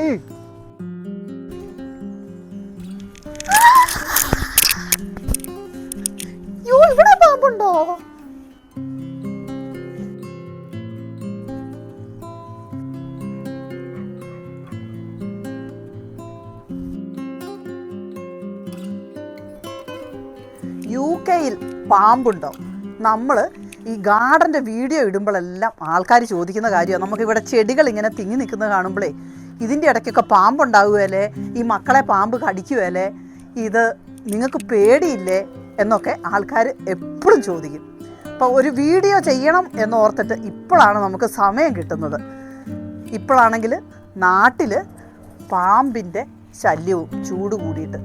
വാടി. ഇവിടെ പാമ്പുണ്ടോ? UK-യിൽ പാമ്പുണ്ടോ? നമ്മൾ ഈ ഗാർഡൻ്റെ വീഡിയോ ഇടുമ്പോഴെല്ലാം ആൾക്കാർ ചോദിക്കുന്ന കാര്യമാണ്. നമുക്കിവിടെ ചെടികൾ ഇങ്ങനെ തിങ്ങി നിൽക്കുന്നത് കാണുമ്പോഴേ ഇതിൻ്റെ ഇടയ്ക്കൊക്കെ പാമ്പുണ്ടാവുകയല്ലേ, ഈ മക്കളെ പാമ്പ് കടിക്കുമല്ലേ, ഇത് നിങ്ങൾക്ക് പേടിയില്ലേ എന്നൊക്കെ ആൾക്കാർ എപ്പോഴും ചോദിക്കും. അപ്പോൾ ഒരു വീഡിയോ ചെയ്യണം എന്നോർത്തിട്ട് ഇപ്പോഴാണ് നമുക്ക് സമയം കിട്ടുന്നത്. ഇപ്പോഴാണെങ്കിൽ നാട്ടിൽ പാമ്പിൻ്റെ ശല്യവും ചൂട് കൂടിയിട്ട്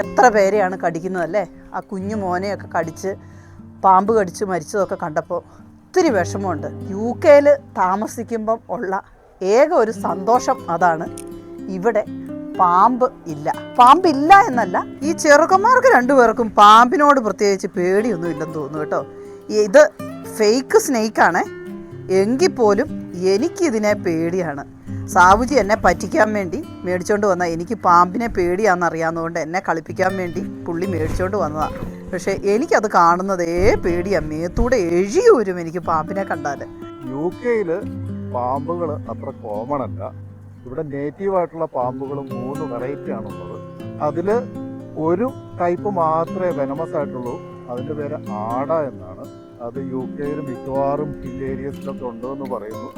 എത്ര പേരെയാണ് കടിക്കുന്നതല്ലേ. ആ കുഞ്ഞു മോനെയൊക്കെ കടിച്ച് പാമ്പ് കടിച്ച് മരിച്ചതൊക്കെ കണ്ടപ്പോൾ ഒത്തിരി വിഷമമുണ്ട്. UK-യിൽ താമസിക്കുമ്പം ഉള്ള ഏക ഒരു സന്തോഷം അതാണ്, ഇവിടെ പാമ്പ് ഇല്ല. പാമ്പില്ല എന്നല്ല, ഈ ചെറുക്കന്മാർക്ക് രണ്ടുപേർക്കും പാമ്പിനോട് പ്രത്യേകിച്ച് പേടിയൊന്നും ഇല്ലെന്ന് തോന്നുന്നു കേട്ടോ. ഇത് ഫേക്ക് സ്നേക്കാണ്, എങ്കിൽ പോലും എനിക്കിതിനെ പേടിയാണ്. സാബുജി എന്നെ പറ്റിക്കാൻ വേണ്ടി മേടിച്ചോണ്ട് വന്നാൽ എനിക്ക് പാമ്പിനെ പേടിയാണെന്നറിയാവുന്നതുകൊണ്ട് എന്നെ കളിപ്പിക്കാൻ വേണ്ടി പുള്ളി മേടിച്ചോണ്ട് വന്നതാണ്. പക്ഷേ എനിക്കത് കാണുന്നതേ പേടിയാണ്, മേത്തൂടെ എഴിയൂരും എനിക്ക് പാമ്പിനെ കണ്ടാൽ. UK-യിൽ പാമ്പുകൾ അത്ര കോമൺ അല്ല. ഇവിടെ നേറ്റീവായിട്ടുള്ള പാമ്പുകൾ 3 വെറൈറ്റി ആണുള്ളത്. അതിൽ ഒരു ടൈപ്പ് മാത്രമേ വെനമസ് ആയിട്ടുള്ളൂ. അതിൻ്റെ പേര് ആട എന്നാണ്. അത് UK-യിൽ മിക്കവാറും ഹിൽ ഏരിയസിലൊക്കെ ഉണ്ടെന്ന് പറയുന്നു.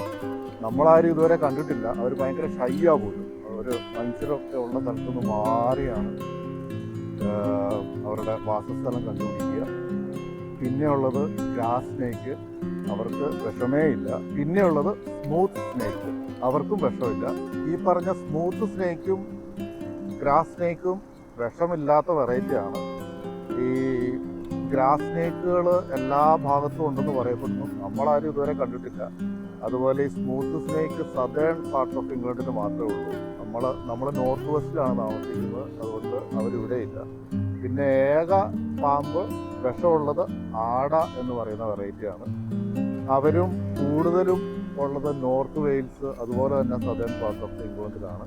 നമ്മളാരും ഇതുവരെ കണ്ടിട്ടില്ല. അവർ ഭയങ്കര ഷൈയാ പോലും. അവർ മനുഷ്യരൊക്കെ ഉള്ള സ്ഥലത്തുനിന്ന് മാറിയാണ് അവരുടെ വാസസ്ഥലം കണ്ടുപിടിക്കുക. പിന്നെയുള്ളത് ഗ്രാസ് സ്നേക്ക്, അവർക്ക് വിഷമേ ഇല്ല. പിന്നെയുള്ളത് സ്മൂത്ത് സ്നേക്ക്, അവർക്കും വിഷമില്ല. ഈ പറഞ്ഞ സ്മൂത്ത് സ്നേക്കും ഗ്രാസ് സ്നേക്കും വിഷമില്ലാത്ത വെറൈറ്റിയാണ്. ഈ ഗ്രാസ് സ്നേക്കുകൾ എല്ലാ ഭാഗത്തും ഉണ്ടെന്ന് പറയപ്പെടുന്നു. നമ്മളാരും ഇതുവരെ കണ്ടിട്ടില്ല. അതുപോലെ ഈ smooth snake southern part of ഇംഗ്ലണ്ടിൽ മാത്രമേ ഉള്ളൂ. നമ്മൾ നോർത്ത് വെസ്റ്റിലാണ് താമസിക്കുന്നത്, അതുകൊണ്ട് അവരിവിടെ ഇല്ല. പിന്നെ ഏക പാമ്പ് വിഷമുള്ളത് ആട എന്ന് പറയുന്ന വെറൈറ്റിയാണ്. അവരും കൂടുതലും ഉള്ളത് നോർത്ത് വെയിൽസ്, അതുപോലെ തന്നെ സദേൺ പാർട്ട് ഓഫ് ഇംഗ്ലണ്ടിലാണ്.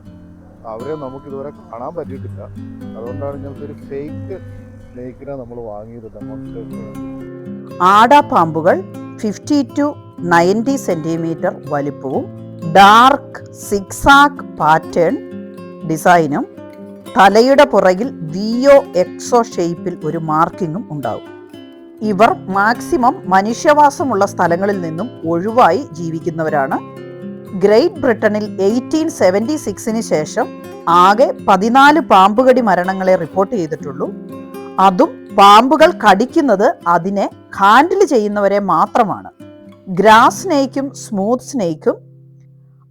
അവരെ നമുക്കിതുവരെ കാണാൻ പറ്റിയിട്ടില്ല. അതുകൊണ്ടാണ് ഞങ്ങൾക്കൊരു ഫേക്ക് സ്നേക്കിനെ നമ്മൾ വാങ്ങിയത് ഡെമോൺസ്ട്രേഷൻ. ആട പാമ്പുകൾ 50 to 90 സെൻറ്റിമീറ്റർ വലിപ്പവും ഡാർക്ക് സിക്സാക് പാറ്റേൺ ഡിസൈനും തലയുടെ പുറകിൽ VO XO ഷേപ്പിൽ ഒരു മാർക്കിങ്ങും ഉണ്ടാവും. ഇവർ മാക്സിമം മനുഷ്യവാസമുള്ള സ്ഥലങ്ങളിൽ നിന്നും ഒഴിവായി ജീവിക്കുന്നവരാണ്. ഗ്രേറ്റ് ബ്രിട്ടനിൽ 1876 ശേഷം ആകെ 14 പാമ്പുകടി മരണങ്ങളെ റിപ്പോർട്ട് ചെയ്തിട്ടുള്ളൂ. അതും പാമ്പുകൾ കടിക്കുന്നത് അതിനെ ഹാൻഡിൽ ചെയ്യുന്നവരെ മാത്രമാണ്. ഗ്രാസ് സ്നേക്കും സ്മൂത്ത് സ്നേക്കും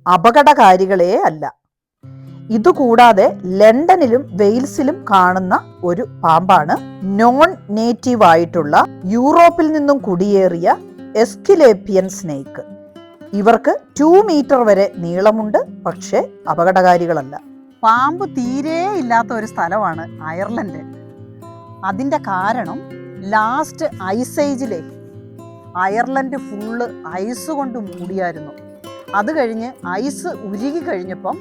അപകടകാരികളെ അല്ല. ഇതുകൂടാതെ ലണ്ടനിലും വെയിൽസിലും കാണുന്ന ഒരു പാമ്പാണ് നോൺ നേറ്റീവ് ആയിട്ടുള്ള യൂറോപ്പിൽ നിന്നും കുടിയേറിയ എസ്കിലേപ്പിയൻ സ്നേക്ക്. ഇവർക്ക് 2 മീറ്റർ വരെ നീളമുണ്ട്, പക്ഷേ അപകടകാരികളല്ല. പാമ്പ് തീരെ ഇല്ലാത്ത ഒരു സ്ഥലമാണ് അയർലൻഡ്. അതിൻ്റെ കാരണം ലാസ്റ്റ് ഐസ് ഏജിലെ അയർലൻഡ് ഫുള്ള് ഐസ് കൊണ്ട് മൂടിയായിരുന്നു. അത് കഴിഞ്ഞ് ഐസ് ഉരുകി കഴിഞ്ഞപ്പം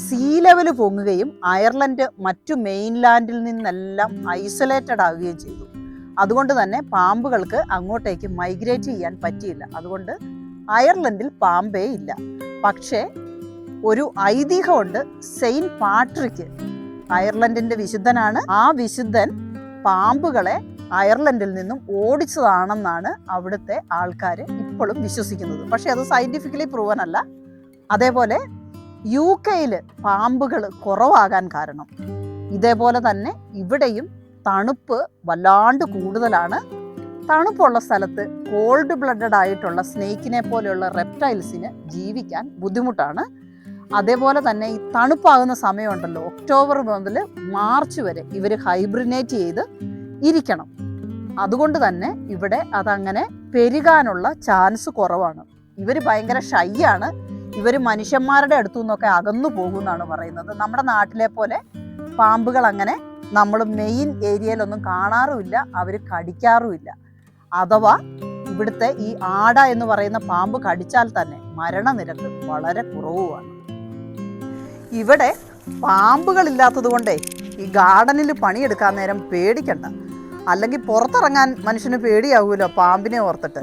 സീ ലെവൽ പൊങ്ങുകയും അയർലൻഡ് മറ്റു മെയിൻലാൻഡിൽ നിന്നെല്ലാം ഐസൊലേറ്റഡ് ആവുകയും ചെയ്തു. അതുകൊണ്ട് തന്നെ പാമ്പുകൾക്ക് അങ്ങോട്ടേക്ക് മൈഗ്രേറ്റ് ചെയ്യാൻ പറ്റിയില്ല. അതുകൊണ്ട് അയർലൻഡിൽ പാമ്പേ ഇല്ല. പക്ഷേ ഒരു ഐതിഹ്യമുണ്ട്. Saint Patrick അയർലൻഡിൻ്റെ വിശുദ്ധനാണ്. ആ വിശുദ്ധൻ പാമ്പുകളെ അയർലൻഡിൽ നിന്നും ഓടിച്ചതാണെന്നാണ് അവിടുത്തെ ആൾക്കാർ ഇപ്പോഴും വിശ്വസിക്കുന്നത്. പക്ഷെ അത് സയൻറ്റിഫിക്കലി പ്രൂവൻ അല്ല. അതേപോലെ UK-യിൽ പാമ്പുകൾ കുറവാകാൻ കാരണം ഇതേപോലെ തന്നെ ഇവിടെയും തണുപ്പ് വല്ലാണ്ട് കൂടുതലാണ്. തണുപ്പുള്ള സ്ഥലത്ത് കോൾഡ് ബ്ലഡഡ് ആയിട്ടുള്ള സ്നേക്കിനെ പോലെയുള്ള റെപ്റ്റൈൽസിന് ജീവിക്കാൻ ബുദ്ധിമുട്ടാണ്. അതേപോലെ തന്നെ ഈ തണുപ്പാകുന്ന സമയമുണ്ടല്ലോ, ഒക്ടോബർ മുതൽ മാർച്ച് വരെ ഇവർ ഹൈബ്രിനേറ്റ് ചെയ്ത് ഇരിക്കണം. അതുകൊണ്ട് തന്നെ ഇവിടെ അതങ്ങനെ പെരുകാനുള്ള ചാൻസ് കുറവാണ്. ഇവർ ഭയങ്കര ഷൈ ആണ്. ഇവർ മനുഷ്യന്മാരുടെ അടുത്തു നിന്നൊക്കെ അകന്നു പോകുമെന്നാണ് പറയുന്നത്. നമ്മുടെ നാട്ടിലെ പോലെ പാമ്പുകൾ അങ്ങനെ നമ്മൾ മെയിൻ ഏരിയയിലൊന്നും കാണാറുമില്ല, അവർ കടിക്കാറുമില്ല. അഥവാ ഇവിടുത്തെ ഈ ആട എന്ന് പറയുന്ന പാമ്പ് കടിച്ചാൽ തന്നെ മരണനിരക്ക് വളരെ കുറവുമാണ്. ഇവിടെ പാമ്പുകളില്ലാത്തത് കൊണ്ടേ ഈ ഗാർഡനിൽ പണിയെടുക്കാൻ നേരം പേടിക്കണ്ട. അല്ലെങ്കിൽ പുറത്തിറങ്ങാൻ മനുഷ്യന് പേടിയാവുമല്ലോ പാമ്പിനെ ഓർത്തിട്ട്.